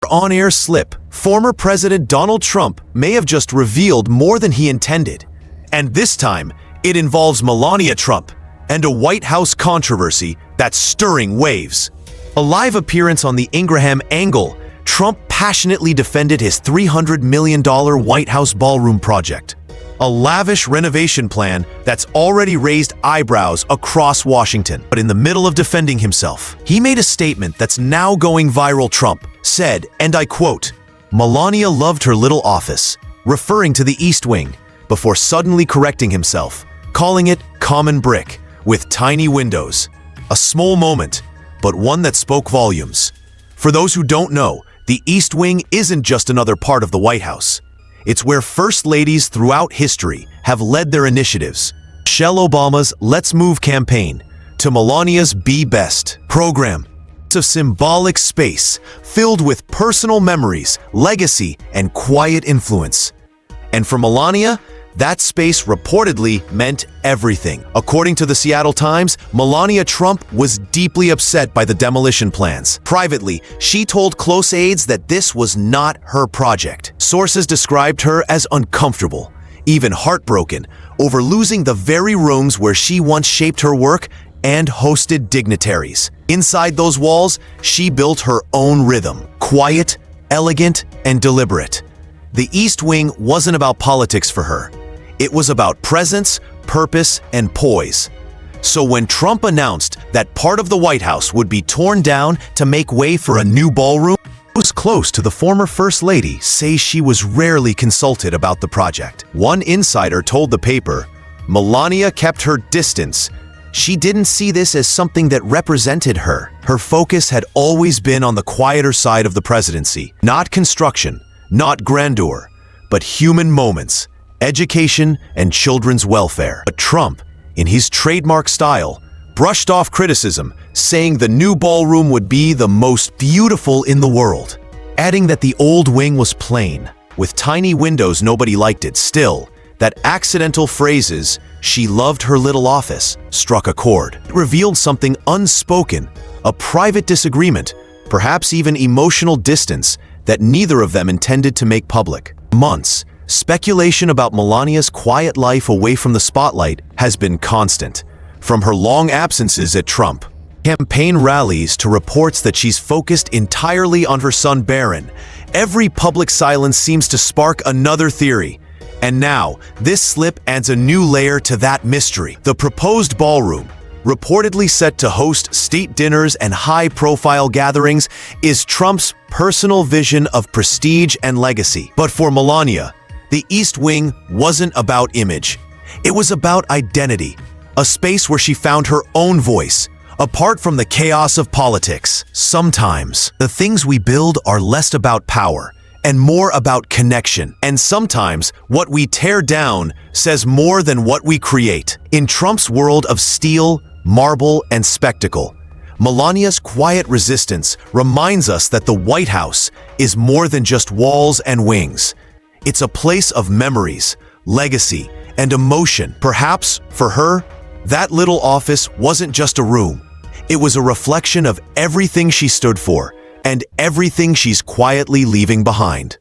On-air slip, former President Donald Trump may have just revealed more than he intended. And this time, it involves Melania Trump and a White House controversy that's stirring waves. A live appearance on the 300M Angle, Trump passionately defended his $300 million White House ballroom project. A lavish renovation plan that's already raised eyebrows across Washington. But in the middle of defending himself, he made a statement that's now going viral. Trump said, and I quote, "Melania loved her little office," referring to the East Wing, before suddenly correcting himself, calling it common brick with tiny windows. A small moment, but one that spoke volumes. For those who don't know, the East Wing isn't just another part of the White House. It's where first ladies throughout history have led their initiatives. Michelle Obama's Let's Move campaign to Melania's Be Best program. It's a symbolic space filled with personal memories, legacy, and quiet influence. And for Melania, that space reportedly meant everything. According to the Seattle Times, Melania Trump was deeply upset by the demolition plans. Privately, she told close aides that this was not her project. Sources described her as uncomfortable, even heartbroken, over losing the very rooms where she once shaped her work and hosted dignitaries. Inside those walls, she built her own rhythm, quiet, elegant, and deliberate. The East Wing wasn't about politics for her. It was about presence, purpose, and poise. So when Trump announced that part of the White House would be torn down to make way for a new ballroom, those close to the former First Lady say she was rarely consulted about the project. One insider told the paper, Melania kept her distance. She didn't see this as something that represented her. Her focus had always been on the quieter side of the presidency. Not construction, not grandeur, but human moments, education, and children's welfare. But Trump, in his trademark style, brushed off criticism, saying the new ballroom would be the most beautiful in the world, adding that the old wing was plain, with tiny windows. Nobody liked it. Still, that accidental phrases, "she loved her little office," struck a chord. It revealed something unspoken, a private disagreement, perhaps even emotional distance that neither of them intended to make public. Months, speculation about Melania's quiet life away from the spotlight has been constant, from her long absences at Trump campaign rallies to reports that she's focused entirely on her son Barron. Every public silence seems to spark another theory. And now, this slip adds a new layer to that mystery. The proposed ballroom, reportedly set to host state dinners and high-profile gatherings, is Trump's personal vision of prestige and legacy. But for Melania, the East Wing wasn't about image. It was about identity, a space where she found her own voice, apart from the chaos of politics. Sometimes, the things we build are less about power and more about connection. And sometimes, what we tear down says more than what we create. In Trump's world of steel, marble, and spectacle, Melania's quiet resistance reminds us that the White House is more than just walls and wings. It's a place of memories, legacy, and emotion. Perhaps, for her, that little office wasn't just a room. It was a reflection of everything she stood for and everything she's quietly leaving behind.